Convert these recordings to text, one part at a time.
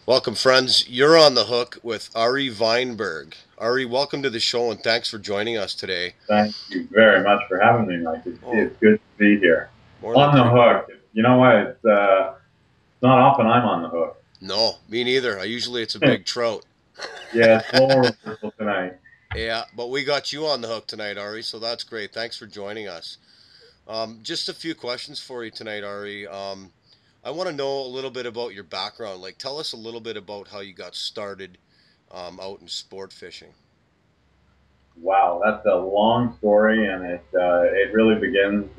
Welcome, friends. You're on the hook with Ari Weinberg. Ari, welcome to the show and thanks for joining us today. Thank you very much for having me, Mike. Oh, It's good to be here. more than On the great. hook. You know what? It's not often I'm on the hook. No, me neither. Usually it's a big trout. Yeah, it's role reversal tonight. Yeah, but we got you on the hook tonight, Ari, so that's great. Thanks for joining us. Just a few questions for you tonight, Ari. I want to know a little bit about your background. Like, tell us a little bit about how you got started out in sport fishing. Wow, that's a long story, and it really begins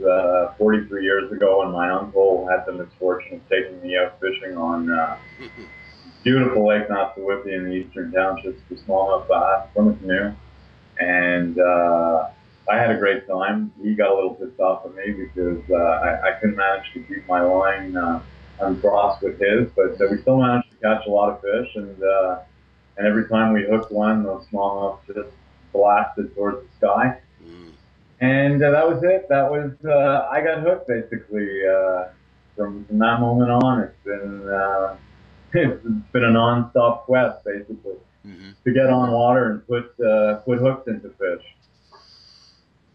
43 years ago when my uncle had the misfortune of taking me out fishing on beautiful Lake Nossawippi in the eastern townships for smallmouth bass from a canoe. And I had a great time. He got a little pissed off at me because I couldn't manage to keep my line uncrossed with his, but we still managed to catch a lot of fish. And every time we hooked one, those smallmouth just blasted towards the sky. Mm. And that was it. That was I got hooked basically. From that moment on, it's been a non-stop quest basically Hmm. to get on water and put hooks into fish.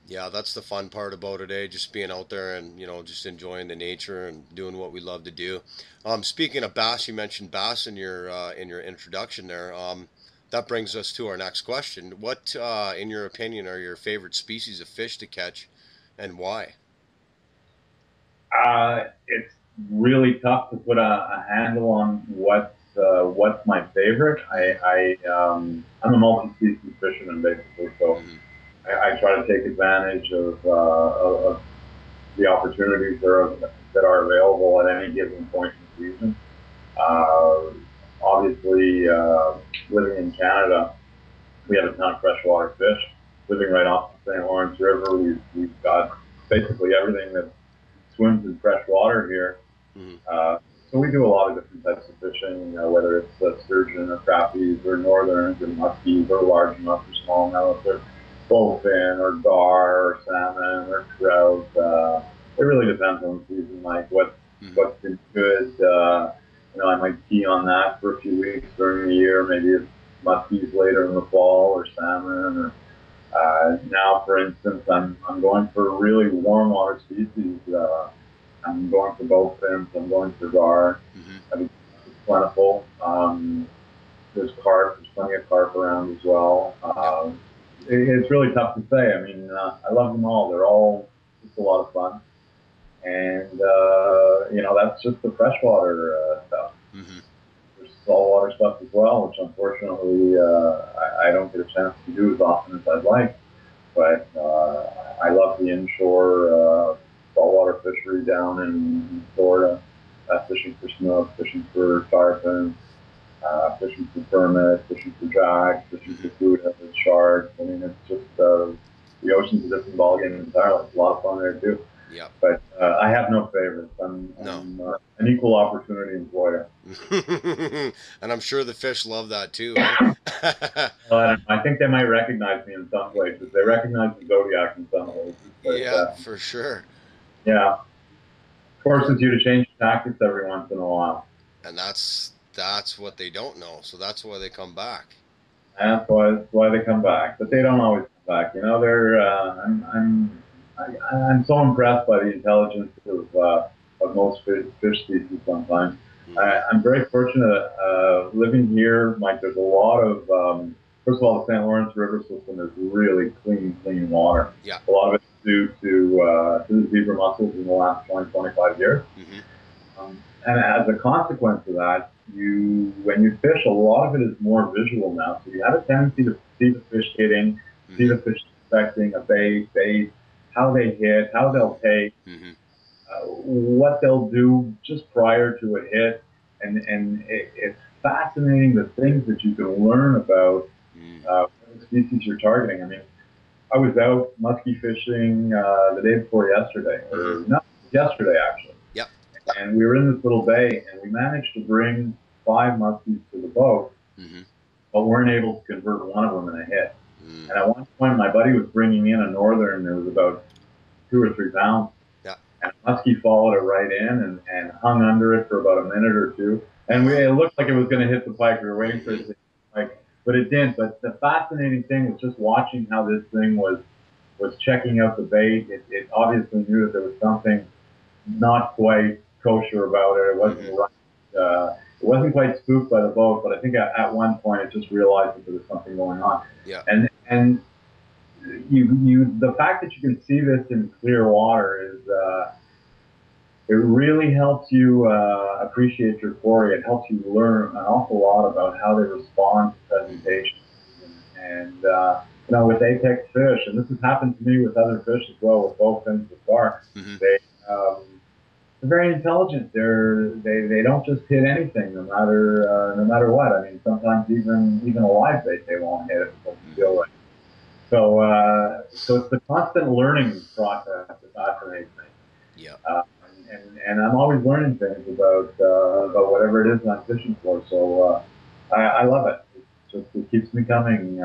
Yeah, that's the fun part about it, eh? Just being out there and just enjoying the nature and doing what we love to do. Speaking of bass, you mentioned bass in your introduction there. That brings us to our next question. What, in your opinion, are your favorite species of fish to catch, and why? It's really tough to put a handle on what's my favorite. I'm a multi-species fisherman basically, so Hmm. I try to take advantage of the opportunities that are available at any given point in the season. Uh, Obviously, living in Canada, we have a ton of freshwater fish. Living right off the St. Lawrence River, we've got basically everything that swims in fresh water here. Hmm. Uh, so we do a lot of different types of fishing, whether it's sturgeon or crappies or northerns and muskies or largemouth or smallmouth or bowfin or gar or salmon or trout. It really depends on the season, like Hmm. what's been good. I might key on that for a few weeks during the year. Maybe it's muskies later in the fall or salmon. Or now, for instance, I'm going for really warm water species. I'm going for bowfins. I'm going for gar. Hmm. I mean, it's plentiful. There's carp. There's plenty of carp around as well. Yep. It's really tough to say. I mean, I love them all. They're all just a lot of fun. And that's just the freshwater stuff. Hmm. There's saltwater stuff as well, which unfortunately I don't get a chance to do as often as I'd like. But I love the inshore saltwater fishery down in Florida, fishing for snook, fishing for tarpon, fishing for permit, fishing for jacks, fishing for Hmm. cuda, sharks. I mean, it's just the ocean's a different ballgame entirely. It's a lot of fun there too. Yep. But I have no favorites. No. An equal opportunity employer. And I'm sure the fish love that too, eh? I think they might recognize me in some places. They recognize the Zodiac in some places, but Yeah, for sure. yeah, forces you to change tactics every once in a while. And that's what they don't know. So that's why they come back. And that's why they come back, but they don't always come back. You know, they're I'm so impressed by the intelligence of most fish species. Sometimes Hmm. I'm very fortunate living here. Mike, there's a lot of first of all, the St. Lawrence River system is really clean water. Yeah. A lot of it is due to the zebra mussels in the last 20, 25 years. Hmm. And as a consequence of that, when you fish, a lot of it is more visual now. So you have a tendency to see the fish hitting, see Hmm. the fish expecting a bait, how they hit, how they'll take, Hmm. what they'll do just prior to a hit, and it's fascinating the things that you can learn about Hmm. the species you're targeting. I mean, I was out muskie fishing the day before yesterday, Hmm. or not yesterday actually, Yep. and we were in this little bay, and we managed to bring five muskies to the boat, Hmm. but weren't able to convert one of them in a hit. Hmm. And at one point, my buddy was bringing in a northern that was about 2 or 3 pounds, Yeah. and a muskie followed it right in and hung under it for about a minute or two, And it looked like it was going to hit the pike. We were waiting for it to hit the pike, but it didn't. But the fascinating thing was just watching how this thing was checking out the bait. It obviously knew that there was something not quite kosher about it. It wasn't right. It wasn't quite spooked by the boat, but I think at one point it just realized that there was something going on. Yeah. And the fact that you can see this in clear water is it really helps you appreciate your quarry. It helps you learn an awful lot about how they respond to presentation. And you know, with apex fish, and this has happened to me with other fish as well, with bowfins, with bark, they're very intelligent. They don't just hit anything, no matter what. I mean, sometimes even a live bait they won't hit if it doesn't feel right. So it's the constant learning process that fascinates me. Yeah. And I'm always learning things about whatever it is I'm fishing for. So I love it. It keeps me coming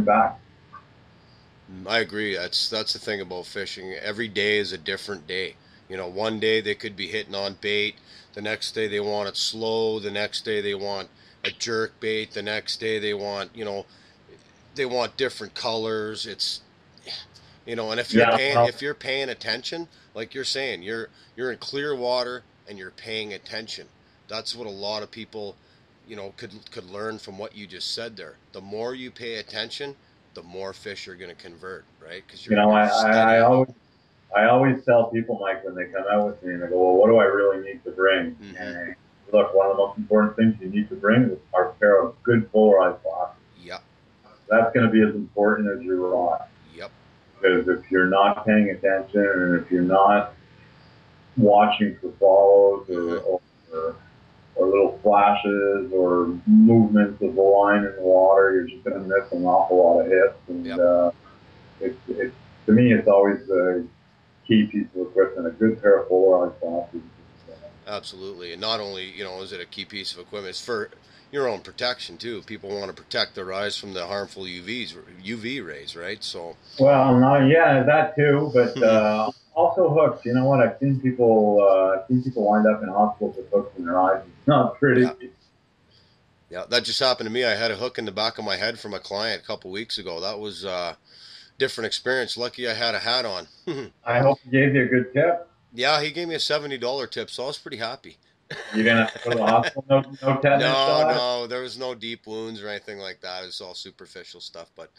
back. I agree. That's the thing about fishing. Every day is a different day. You know, one day they could be hitting on bait. The next day they want it slow. The next day they want a jerk bait. The next day they want, you know, they want different colors. It's, you know, and if you're paying attention, like you're saying, you're in clear water and you're paying attention. That's what a lot of people, you know, could learn from what you just said there. The more you pay attention, the more fish you're going to convert, right? Because you know, I always tell people, Mike, when they come out with me and they go, well, what do I really need to bring? And look, one of the most important things you need to bring are a pair of good polarized glasses. Yep. That's going to be as important as your rod. Yep. Because if you're not paying attention and if you're not watching for follows or little flashes or movements of the line in the water, you're just going to miss an awful lot of hits. And it's to me, it's always a key piece of equipment, a good pair of polarized glasses. Absolutely. And not only, you know, is it a key piece of equipment, it's for your own protection too. People want to protect their eyes from the harmful UV rays, right? So well, yeah, that too, but also hooks. You know what? I've seen people wind up in hospitals with hooks in their eyes. It's not pretty. Yeah, that just happened to me. I had a hook in the back of my head from a client a couple weeks ago. That was different experience. Lucky I had a hat on. I hope he gave you a good tip. Yeah, he gave me a $70 tip, so I was pretty happy. You didn't have to go to the hospital? No tetanus shot? No, there was no deep wounds or anything like that. It was all superficial stuff. But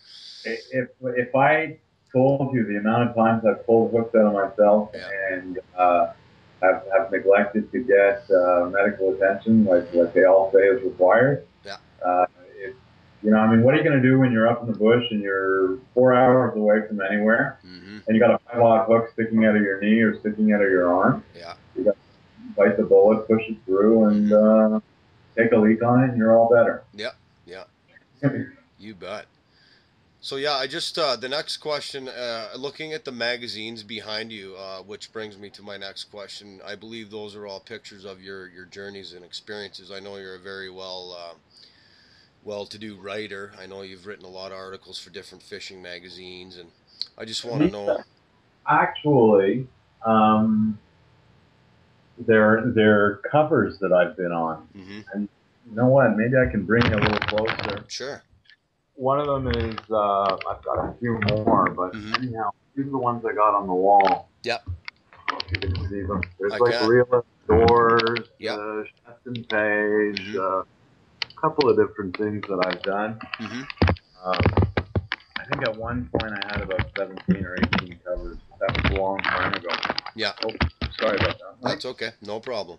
if I told you the amount of times I've pulled hooks out of myself and have neglected to get medical attention, like they all say is required, you know, I mean, what are you going to do when you're up in the bush and you're 4 hours away from anywhere, and you got a 5/0 hook sticking out of your knee or sticking out of your arm? Yeah. You got to bite the bullet, push it through, and take a leak on it, and you're all better. Yeah. You bet. So yeah, I just the next question, looking at the magazines behind you, which brings me to my next question. I believe those are all pictures of your journeys and experiences. I know you're a very well-to-do writer. I know you've written a lot of articles for different fishing magazines, and I just want to know. Actually, they're covers that I've been on, and you know what? Maybe I can bring you a little closer. Sure. One of them is I've got a few more, but anyhow, these are the ones I got on the wall. Yep. If you can see them. There's Realist Doors, Sheston Page, a couple of different things that I've done. I think at one point I had about 17 or 18 covers. That was a long time ago. Yeah. Oh, sorry about that. That's okay. No problem.